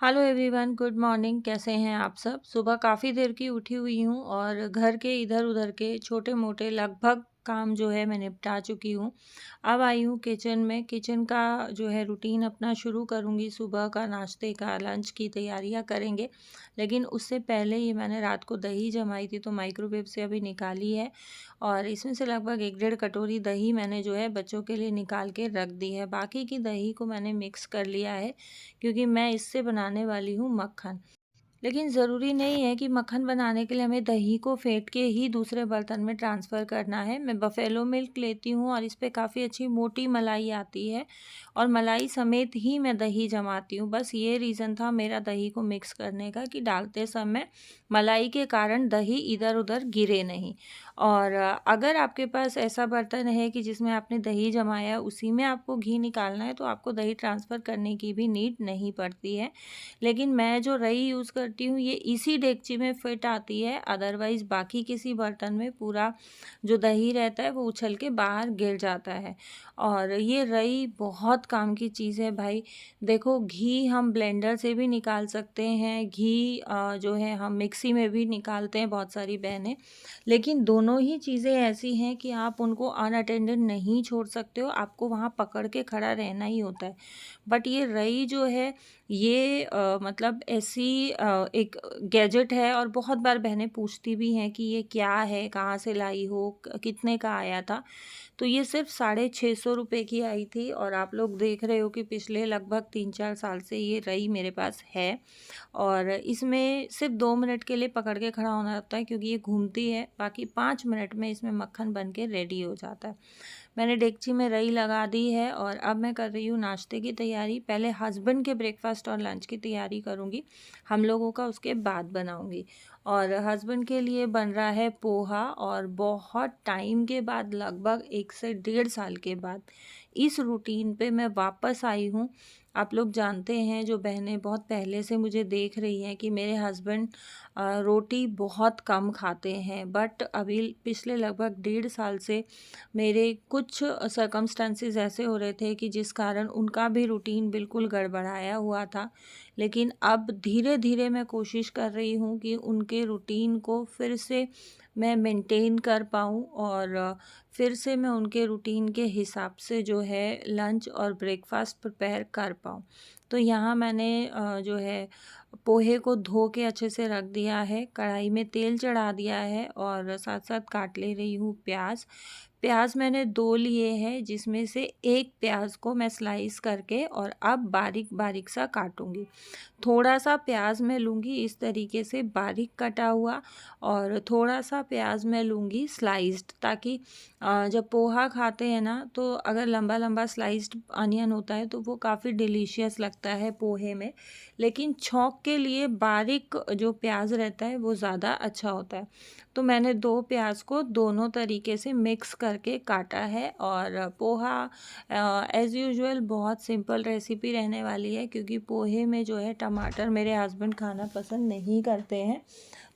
Hello everyone, good morning. कैसे हैं आप सब? सुबह काफ़ी देर की उठी हुई हूँ और घर के इधर-उधर के छोटे-मोटे लगभग काम जो है मैं निपटा चुकी हूँ। अब आई हूँ किचन में। किचन का जो है रूटीन अपना शुरू करूँगी। सुबह का नाश्ते का, लंच की तैयारियाँ करेंगे। लेकिन उससे पहले ही मैंने रात को दही जमाई थी तो माइक्रोवेव से अभी निकाली है और इसमें से लगभग 1 डेढ़ कटोरी दही मैंने जो है बच्चों के लिए निकाल के रख दी है। बाकी की दही को मैंने मिक्स कर लिया है क्योंकि मैं इससे बनाने वाली हूँ मक्खन। लेकिन ज़रूरी नहीं है कि मक्खन बनाने के लिए हमें दही को फेंट के ही दूसरे बर्तन में ट्रांसफ़र करना है। मैं बफ़ेलो मिल्क लेती हूँ और इस पे काफ़ी अच्छी मोटी मलाई आती है और मलाई समेत ही मैं दही जमाती हूँ। बस ये रीज़न था मेरा दही को मिक्स करने का कि डालते समय मलाई के कारण दही इधर-उधर गिरे नहीं। और अगर आपके पास ऐसा बर्तन है कि जिसमें आपने दही जमाया, उसी में आपको घी निकालना है तो आपको दही ट्रांसफ़र करने की भी नीड नहीं पड़ती है। लेकिन मैं जो रही यूज़ करती हूँ ये इसी डेगची में फिट आती है, अदरवाइज़ बाकी किसी बर्तन में पूरा जो दही रहता है वो उछल के बाहर गिर जाता है। और ये रही बहुत काम की चीज़ है भाई। देखो, घी हम ब्लेंडर से भी निकाल सकते हैं, घी जो है हम मिक्सी में भी निकालते हैं बहुत सारी बहनें। लेकिन दोनों ही चीज़ें ऐसी हैं कि आप उनको अनअटेंडेड नहीं छोड़ सकते हो, आपको वहाँ पकड़ के खड़ा रहना ही होता है। बट ये रही जो है ये मतलब ऐसी एक गैजेट है और बहुत बार बहनें पूछती भी हैं कि ये क्या है, कहाँ से लाई हो, कितने का आया था। तो ये सिर्फ 650 रुपये की आई थी और आप लोग देख रहे हो कि पिछले लगभग 3-4 साल से ये रही मेरे पास है। और इसमें सिर्फ 2 मिनट के लिए पकड़ के खड़ा होना होता है क्योंकि ये घूमती है, बाकी 5 मिनट में इसमें मक्खन बन के रेडी हो जाता है। मैंने डेगची में रई लगा दी है और अब मैं कर रही हूँ नाश्ते की तैयारी। पहले हस्बैंड के ब्रेकफास्ट और लंच की तैयारी करूँगी, हम लोगों का उसके बाद बनाऊँगी। और हस्बैंड के लिए बन रहा है पोहा और बहुत टाइम के बाद, लगभग 1 से डेढ़ साल के बाद इस रूटीन पे मैं वापस आई हूँ। आप लोग जानते हैं, जो बहनें बहुत पहले से मुझे देख रही हैं, कि मेरे हस्बैंड रोटी बहुत कम खाते हैं, बट अभी पिछले लगभग डेढ़ साल से मेरे कुछ सर्कमस्टेंसेस ऐसे हो रहे थे कि जिस कारण उनका भी रूटीन बिल्कुल गड़बड़ाया हुआ था। लेकिन अब धीरे-धीरे मैं कोशिश कर रही हूँ कि उनके रूटीन को फिर से मैं मेंटेन कर पाऊँ और फिर से मैं उनके रूटीन के हिसाब से जो है लंच और ब्रेकफ़ास्ट प्रिपेयर कर पाऊँ। तो यहाँ मैंने जो है पोहे को धो के अच्छे से रख दिया है, कढ़ाई में तेल चढ़ा दिया है और साथ-साथ काट ले रही हूँ प्याज़। प्याज़ मैंने 2 लिए हैं, जिसमें से 1 प्याज़ को मैं स्लाइस करके और अब बारीक-बारीक सा काटूँगी। थोड़ा-सा प्याज़ मैं लूँगी इस तरीके से बारीक कटा हुआ और थोड़ा-सा प्याज़ मैं लूँगी स्लाइस्ड, ताकि जब पोहा खाते हैं ना, तो अगर लंबा-लंबा स्लाइस्ड अनियन होता है तो वो काफ़ी डिलीशियस लगता है पोहे में। लेकिन छौंक के लिए बारीक जो प्याज़ रहता है वो ज़्यादा अच्छा होता है। तो मैंने 2 प्याज़ को दोनों तरीके से मिक्स करके काटा है और पोहा एज़ यूजुअल बहुत सिंपल रेसिपी रहने वाली है, क्योंकि पोहे में जो है टमाटर मेरे हस्बैंड खाना पसंद नहीं करते हैं।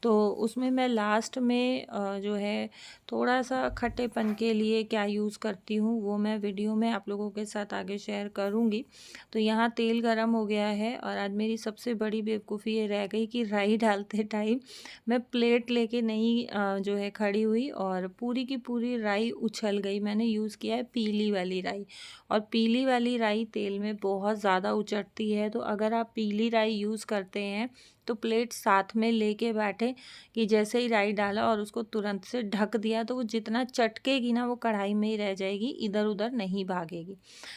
तो उसमें मैं लास्ट में जो है थोड़ा-सा खट्टेपन के लिए क्या यूज़ करती हूँ, वो मैं वीडियो में आप लोगों के साथ आगे शेयर करूँगी। तो यहाँ तेल गरम हो गया है और आज मेरी सबसे बड़ी बेवकूफ़ी ये रह गई कि राई डालते टाइम मैं प्लेट लेके नहीं जो है खड़ी हुई और पूरी की पूरी राई उछल गई। मैंने यूज़ किया है पीली वाली राई और पीली वाली राई तेल में बहुत ज़्यादा उचटती है। तो अगर आप पीली राई यूज़ करते हैं तो प्लेट साथ में लेके बैठे कि जैसे ही राई डाला और उसको तुरंत से ढक दिया, तो वो जितना चटकेगी ना वो कढ़ाई में ही रह जाएगी, इधर-उधर नहीं भागेगी।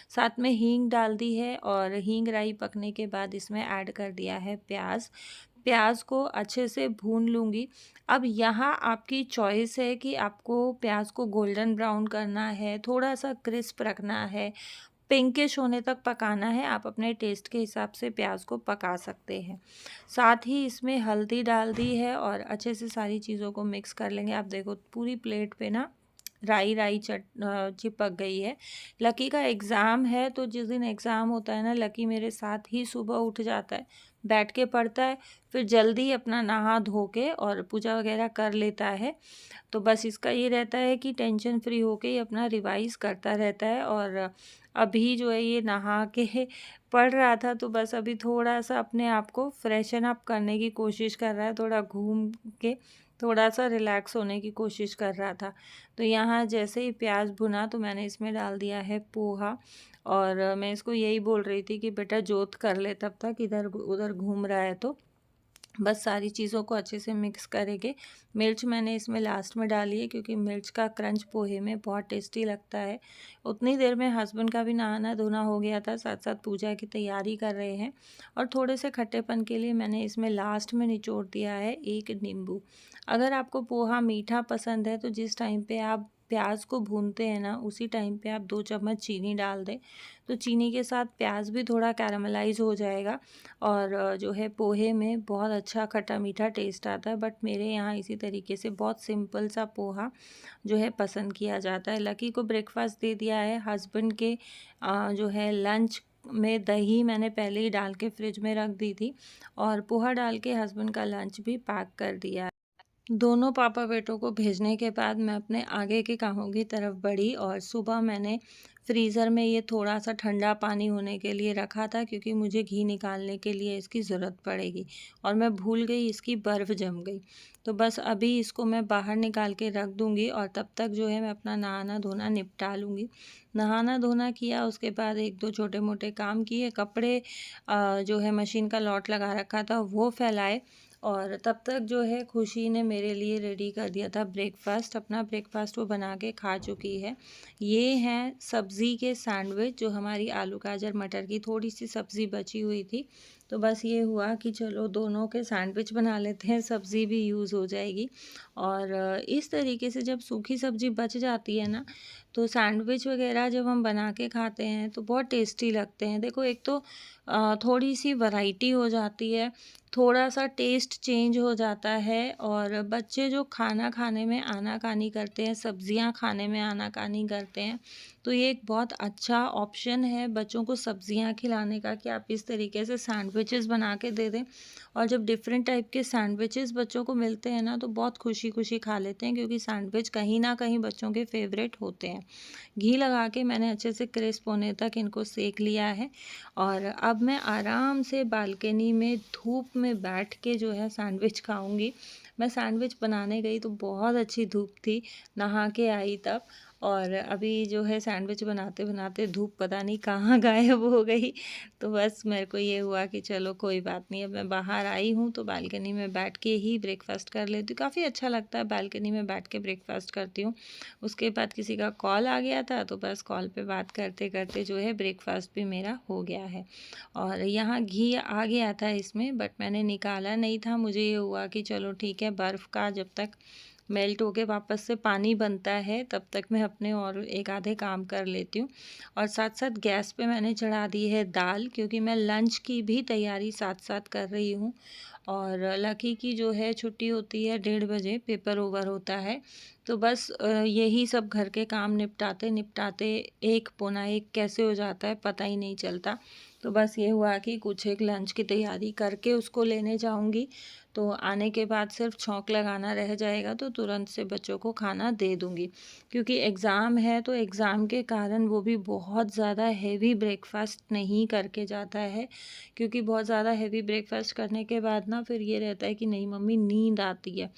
साथ में हींग डाल दी है और हींग राई पकने के बाद इसमें ऐड कर दिया है प्याज़। प्याज़ को अच्छे से भून लूँगी। अब यहाँ आपकी चॉइस है कि आपको प्याज़ को गोल्डन ब्राउन करना है, थोड़ा-सा क्रिस्प रखना है, पिंकिश होने तक पकाना है। आप अपने टेस्ट के हिसाब से प्याज़ को पका सकते हैं। साथ ही इसमें हल्दी डाल दी है और अच्छे से सारी चीज़ों को मिक्स कर लेंगे। आप देखो पूरी प्लेट पे ना राई राई चिपक गई है। लकी का एग्ज़ाम है, तो जिस दिन एग्ज़ाम होता है ना, लकी मेरे साथ ही सुबह उठ जाता है, बैठ के पढ़ता है, फिर जल्दी अपना नहा धो के और पूजा वगैरह कर लेता है। तो बस इसका ये रहता है कि टेंशन फ्री होके ये अपना रिवाइज़ करता रहता है। और अभी जो है ये नहा के पढ़ रहा था, तो बस अभी थोड़ा-सा अपने आप को फ्रेशन अप करने की कोशिश कर रहा है, थोड़ा घूम के थोड़ा-सा रिलैक्स होने की कोशिश कर रहा था। तो यहाँ जैसे ही प्याज़ भुना तो मैंने इसमें डाल दिया है पोहा, और मैं इसको यही बोल रही थी कि बेटा जोत कर ले तब तक, इधर-उधर घूम रहा है तो। बस सारी चीज़ों को अच्छे से मिक्स करेंगे। मिर्च मैंने इसमें लास्ट में डाली है, क्योंकि मिर्च का क्रंच पोहे में बहुत टेस्टी लगता है। उतनी देर में हस्बैंड का भी नहाना धोना हो गया था, साथ साथ पूजा की तैयारी कर रहे हैं। और थोड़े से खट्टेपन के लिए मैंने इसमें लास्ट में निचोड़ दिया है एक नींबू। अगर आपको पोहा मीठा पसंद है तो जिस टाइम पे आप प्याज को भूनते हैं ना, उसी टाइम पे आप 2 चम्मच चीनी डाल दें, तो चीनी के साथ प्याज भी थोड़ा कैरामलाइज़ हो जाएगा, और जो है पोहे में बहुत अच्छा खट्टा मीठा टेस्ट आता है। बट मेरे यहाँ इसी तरीके से बहुत सिंपल सा पोहा जो है पसंद किया जाता है। लकी को ब्रेकफास्ट दे दिया है। हस्बैंड के जो है लंच में दही मैंने पहले ही डाल के फ्रिज में रख दी थी, और पोहा डाल के हस्बैंड का लंच भी पैक कर दिया है। दोनों पापा बेटों को भेजने के बाद मैं अपने आगे के कामों की तरफ बढ़ी, और सुबह मैंने फ्रीज़र में ये थोड़ा-सा ठंडा पानी होने के लिए रखा था, क्योंकि मुझे घी निकालने के लिए इसकी ज़रूरत पड़ेगी, और मैं भूल गई, इसकी बर्फ़ जम गई। तो बस अभी इसको मैं बाहर निकाल के रख दूँगी, और तब तक जो है मैं अपना नहाना-धोना निपटा लूँगी। नहाना-धोना किया, उसके बाद 1-2 छोटे-मोटे काम किए, कपड़े जो है मशीन का लॉट लगा रखा था वो फैलाए, और तब तक जो है खुशी ने मेरे लिए रेडी कर दिया था ब्रेकफ़ास्ट। अपना ब्रेकफ़ास्ट वो बना के खा चुकी है। ये हैं सब्ज़ी के सैंडविच, जो हमारी आलू गाजर मटर की थोड़ी-सी सब्ज़ी बची हुई थी। तो बस ये हुआ कि चलो दोनों के सैंडविच बना लेते हैं, सब्ज़ी भी यूज़ हो जाएगी। और इस तरीके से जब सूखी सब्ज़ी बच जाती है ना, तो सैंडविच वग़ैरह जब हम बना के खाते हैं तो बहुत टेस्टी लगते हैं। देखो, एक तो थोड़ी-सी वैराइटी हो जाती है, थोड़ा-सा टेस्ट चेंज हो जाता है, और बच्चे जो खाना खाने में आनाकानी करते हैं, सब्जियां खाने में आनाकानी करते हैं, तो ये एक बहुत अच्छा ऑप्शन है बच्चों को सब्जियां खिलाने का, कि आप इस तरीके से सैंडविचेस बना के दे दें। और जब डिफरेंट टाइप के सैंडविचेस बच्चों को मिलते हैं ना, तो बहुत खुशी खुशी खा लेते हैं, क्योंकि सैंडविच कहीं ना कहीं बच्चों के फेवरेट होते हैं। घी लगा के मैंने अच्छे से क्रिस्प होने तक इनको सेक लिया है, और अब मैं आराम से बालकनी में धूप में बैठ के जो है सैंडविच खाऊंगी। मैं सैंडविच बनाने गई तो बहुत अच्छी धूप थी, नहा के आई तब, और अभी जो है सैंडविच बनाते बनाते धूप पता नहीं कहाँ गायब हो गई। तो बस मेरे को ये हुआ कि चलो कोई बात नहीं, अब मैं बाहर आई हूँ तो बालकनी में बैठ के ही ब्रेकफास्ट कर लेती हूँ। काफ़ी अच्छा लगता है, बालकनी में बैठ के ब्रेकफास्ट करती हूँ। उसके बाद किसी का कॉल आ गया था, तो बस कॉल पे बात करते करते जो है ब्रेकफास्ट भी मेरा हो गया है। और यहाँ घी आ गया था इसमें, बट मैंने निकाला नहीं था। मुझे ये हुआ कि चलो ठीक है, बर्फ़ का जब तक मेल्ट होके वापस से पानी बनता है तब तक मैं अपने और एक आधे काम कर लेती हूँ। और साथ साथ गैस पे मैंने चढ़ा दी है दाल, क्योंकि मैं लंच की भी तैयारी साथ साथ कर रही हूँ। और लकी की जो है छुट्टी होती है 1:30 बजे, पेपर ओवर होता है। तो बस यही सब घर के काम निपटाते निपटाते 1 पौना 1 कैसे हो जाता है पता ही नहीं चलता। तो बस ये हुआ कि कुछ एक लंच की तैयारी करके उसको लेने जाऊंगी, तो आने के बाद सिर्फ छौंक लगाना रह जाएगा, तो तुरंत से बच्चों को खाना दे दूंगी। क्योंकि एग्ज़ाम है, तो एग्ज़ाम के कारण वो भी बहुत ज़्यादा हेवी ब्रेकफास्ट नहीं करके जाता है, क्योंकि बहुत ज़्यादा हेवी ब्रेकफास्ट करने के बाद ना फिर ये रहता है कि नहीं मम्मी नींद आती है।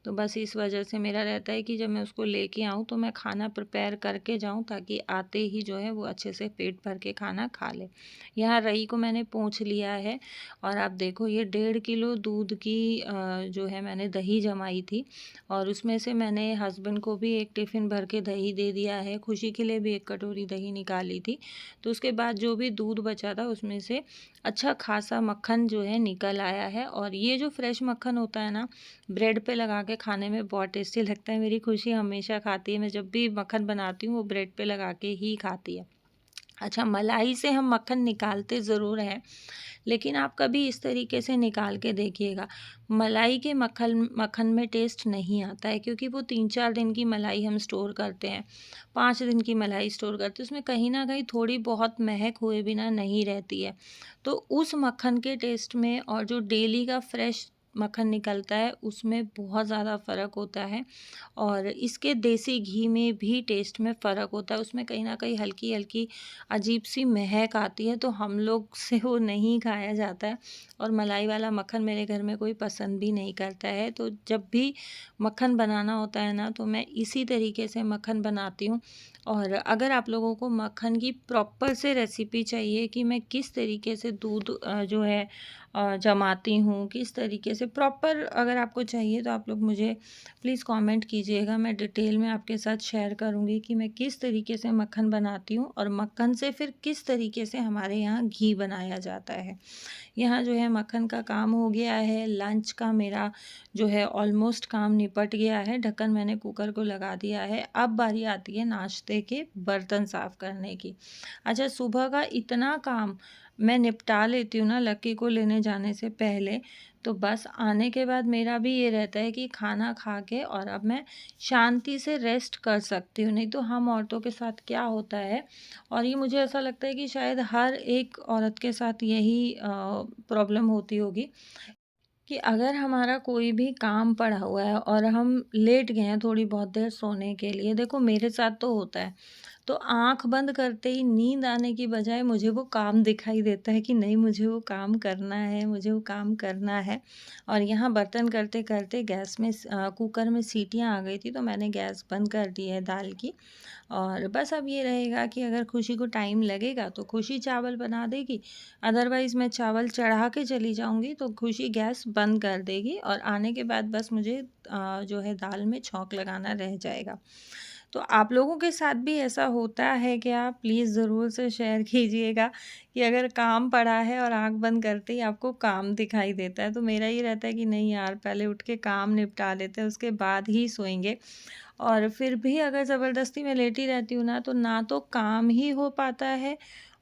तो बस इस वजह से मेरा रहता है कि जब मैं उसको लेके आऊँ तो मैं खाना प्रिपेयर करके जाऊँ, ताकि आते ही जो है वो अच्छे से पेट भर के खाना खा ले। यहाँ रई को मैंने पोंछ लिया है, और आप देखो ये 1.5 किलो दूध की जो है मैंने दही जमाई थी, और उसमें से मैंने हस्बैंड को भी एक टिफ़िन भर के दही दे दिया है, खुशी के लिए भी 1 कटोरी दही निकाली थी। तो उसके बाद जो भी दूध बचा था उसमें से अच्छा खासा मक्खन जो है निकल आया है। और ये जो फ्रेश मक्खन होता है ना, ब्रेड पे लगा के खाने में बहुत टेस्टी लगता है। मेरी खुशी हमेशा खाती है, मैं जब भी मक्खन बनाती हूँ वो ब्रेड पे लगा के ही खाती है। अच्छा, मलाई से हम मक्खन निकालते ज़रूर हैं, लेकिन आप कभी इस तरीके से निकाल के देखिएगा। मलाई के मक्खन मक्खन में टेस्ट नहीं आता है, क्योंकि वो 3-4 दिन की मलाई हम स्टोर करते हैं, 5 दिन की मलाई स्टोर करते हैं, उसमें कहीं न कहीं थोड़ी बहुत महक हुए बिना नहीं रहती है। तो उस मक्खन के टेस्ट में और जो डेली का फ्रेश मक्खन निकलता है, उसमें बहुत ज़्यादा फ़र्क होता है। और इसके देसी घी में भी टेस्ट में फ़र्क होता है, उसमें कहीं न कहीं हल्की-हल्की अजीब-सी महक आती है, तो हम लोग से वो नहीं खाया जाता है और मलाई वाला मक्खन मेरे घर में कोई पसंद भी नहीं करता है। तो जब भी मक्खन बनाना होता है ना, तो मैं इसी तरीके से मक्खन बनाती हूँ। और अगर आप लोगों को मक्खन की प्रॉपर से रेसिपी चाहिए कि मैं किस तरीके से दूध जो है जमाती हूँ, किस तरीके से प्रॉपर अगर आपको चाहिए, तो आप लोग मुझे प्लीज़ कमेंट कीजिएगा। मैं डिटेल में आपके साथ शेयर करूँगी कि मैं किस तरीके से मक्खन बनाती हूँ और मक्खन से फिर किस तरीके से हमारे यहाँ घी बनाया जाता है। यहाँ जो है मक्खन का काम हो गया है, लंच का मेरा जो है ऑलमोस्ट काम निपट गया है, ढक्कन मैंने कुकर को लगा दिया है। अब बारी आती है नाश्ते के बर्तन साफ़ करने की। अच्छा, सुबह का इतना काम मैं निपटा लेती हूँ ना लक्की को लेने जाने से पहले, तो बस आने के बाद मेरा भी ये रहता है कि खाना खा के और अब मैं शांति से रेस्ट कर सकती हूँ। नहीं तो हम औरतों के साथ क्या होता है, और ये मुझे ऐसा लगता है कि शायद हर एक औरत के साथ यही प्रॉब्लम होती होगी कि अगर हमारा कोई भी काम पड़ा हुआ है और हम लेट गए हैं थोड़ी बहुत देर सोने के लिए, देखो मेरे साथ तो होता है, तो आँख बंद करते ही नींद आने की बजाय मुझे वो काम दिखाई देता है कि नहीं, मुझे वो काम करना है, मुझे वो काम करना है। और यहाँ बर्तन करते-करते गैस में कुकर में सीटियाँ आ गई थी, तो मैंने गैस बंद कर दी है दाल की। और बस अब ये रहेगा कि अगर खुशी को टाइम लगेगा तो खुशी चावल बना देगी, अदरवाइज़ मैं चावल चढ़ा के चली जाऊँगी तो खुशी गैस बंद कर देगी और आने के बाद बस मुझे जो है दाल में छौंक लगाना रह जाएगा। तो आप लोगों के साथ भी ऐसा होता है क्या? प्लीज़ ज़रूर से शेयर कीजिएगा कि अगर काम पड़ा है और आँख बंद करते ही आपको काम दिखाई देता है। तो मेरा ये रहता है कि नहीं यार, पहले उठ के काम निपटा लेते हैं, उसके बाद ही सोएँगे। और फिर भी अगर ज़बरदस्ती मैं लेटी रहती हूँ ना तो काम ही हो पाता है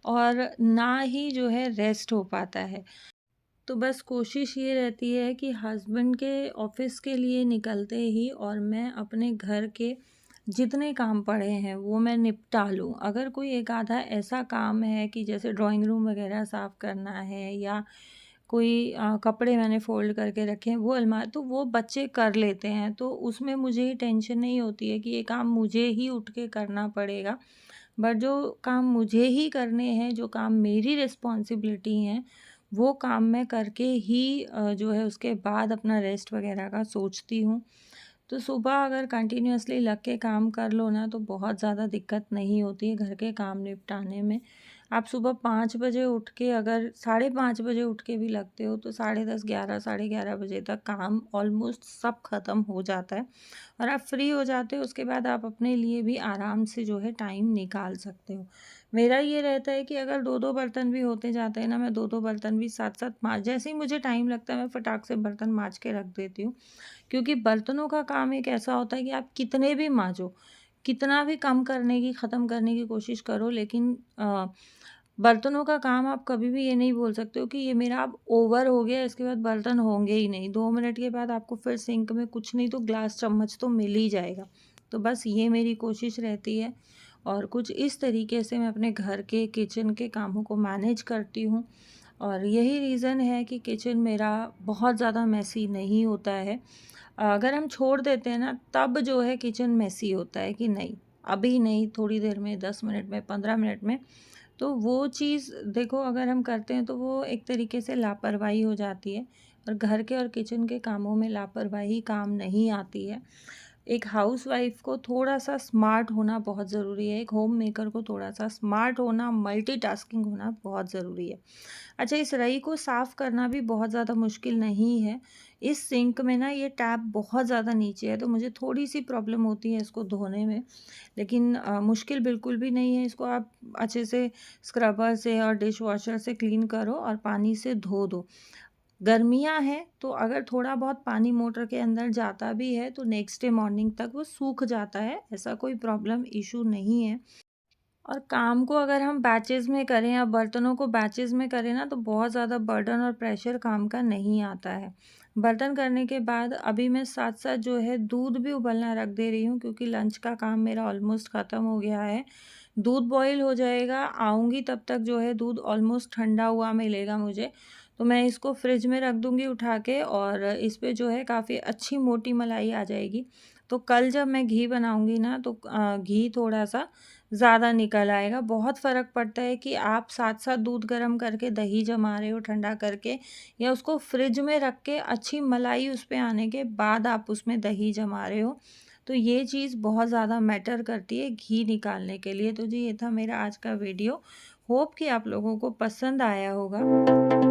और ना ही जो है रेस्ट हो पाता है। तो बस कोशिश ये रहती है कि हस्बैंड के ऑफ़िस के लिए निकलते ही और मैं अपने घर के जितने काम पड़े हैं वो मैं निपटा लूँ। अगर कोई एक आधा ऐसा काम है कि जैसे ड्राइंग रूम वग़ैरह साफ़ करना है या कोई कपड़े मैंने फ़ोल्ड करके रखे हैं, वो तो वो बच्चे कर लेते हैं, तो उसमें मुझे ये टेंशन नहीं होती है कि ये काम मुझे ही उठ के करना पड़ेगा। बट जो काम मुझे ही करने हैं, जो काम मेरी रिस्पॉन्सिबिलिटी हैं, वो काम मैं करके ही जो है उसके बाद अपना रेस्ट वग़ैरह का सोचती हूँ। तो सुबह अगर कंटिन्यूअसली लग के काम कर लो ना, तो बहुत ज़्यादा दिक्कत नहीं होती है घर के काम निपटाने में। आप सुबह 5 बजे उठ के अगर साढ़े 5 बजे उठ के भी लगते हो, तो साढ़े 10, 11, साढ़े 11 बजे तक काम ऑलमोस्ट सब ख़त्म हो जाता है और आप फ्री हो जाते हो। उसके बाद आप अपने लिए भी आराम से जो है टाइम निकाल सकते हो। मेरा ये रहता है कि अगर 2-2 बर्तन भी होते जाते हैं ना, मैं 2-2 बर्तन भी साथ-साथ माँज, जैसे ही मुझे टाइम लगता है मैं फटाक से बर्तन माँज के रख देती हूँ। क्योंकि बर्तनों का काम एक ऐसा होता है कि आप कितने भी मांजो, कितना भी कम करने की, ख़त्म करने की कोशिश करो, लेकिन बर्तनों का काम आप कभी भी ये नहीं बोल सकते हो कि ये मेरा अब ओवर हो गया, इसके बाद बर्तन होंगे ही नहीं। 2 मिनट के बाद आपको फिर सिंक में कुछ नहीं तो ग्लास चम्मच तो मिल ही जाएगा। तो बस ये मेरी कोशिश रहती है और कुछ इस तरीके से मैं अपने घर के किचन के कामों को मैनेज करती हूँ और यही रीज़न है कि किचन मेरा बहुत ज़्यादा मेसी नहीं होता है। अगर हम छोड़ देते हैं ना, तब जो है किचन मेसी होता है कि नहीं, अभी नहीं, थोड़ी देर में, 10 मिनट में, 15 मिनट में। तो वो चीज़ देखो अगर हम करते हैं तो वो एक तरीके से लापरवाही हो जाती है और घर के और किचन के कामों में लापरवाही काम नहीं आती है। एक हाउसवाइफ़ को थोड़ा-सा स्मार्ट होना बहुत ज़रूरी है, एक होम मेकर को थोड़ा-सा स्मार्ट होना, मल्टीटास्किंग होना बहुत ज़रूरी है। अच्छा, इस रही को साफ़ करना भी बहुत ज़्यादा मुश्किल नहीं है। इस सिंक में ना ये टैप बहुत ज़्यादा नीचे है, तो मुझे थोड़ी-सी प्रॉब्लम होती है इसको धोने में। लेकिन मुश्किल बिल्कुल भी नहीं है, इसको आप अच्छे से स्क्रबर से और डिश वॉशर से क्लीन करो और पानी से धो दो। गर्मियाँ हैं, तो अगर थोड़ा बहुत पानी मोटर के अंदर जाता भी है, तो नेक्स्ट डे मॉर्निंग तक वो सूख जाता है, ऐसा कोई प्रॉब्लम इश्यू नहीं है। और काम को अगर हम बैचेज़ में करें या बर्तनों को बैचेज़ में करें ना, तो बहुत ज़्यादा बर्डन और प्रेशर काम का नहीं आता है। बर्तन करने के बाद अभी मैं साथ-साथ जो है दूध भी उबलना रख दे रही हूँ, क्योंकि लंच का काम मेरा ऑलमोस्ट ख़त्म हो गया है। दूध बॉयल हो जाएगा, आऊँगी तब तक जो है दूध ऑलमोस्ट ठंडा हुआ मिलेगा मुझे। तो मैं इसको फ्रिज में रख दूँगी उठा के, और इस पे जो है काफ़ी अच्छी मोटी मलाई आ जाएगी। तो कल जब मैं घी बनाऊँगी ना, तो घी थोड़ा-सा ज़्यादा निकल आएगा। बहुत फ़र्क पड़ता है कि आप साथ-साथ दूध गर्म करके दही जमा रहे हो ठंडा करके, या उसको फ्रिज में रख के अच्छी मलाई उस पे आने के बाद आप उसमें दही जमा रहे हो। तो ये चीज़ बहुत ज़्यादा मैटर करती है घी निकालने के लिए। तो जी, ये था मेरा आज का वीडियो। होप कि आप लोगों को पसंद आया होगा।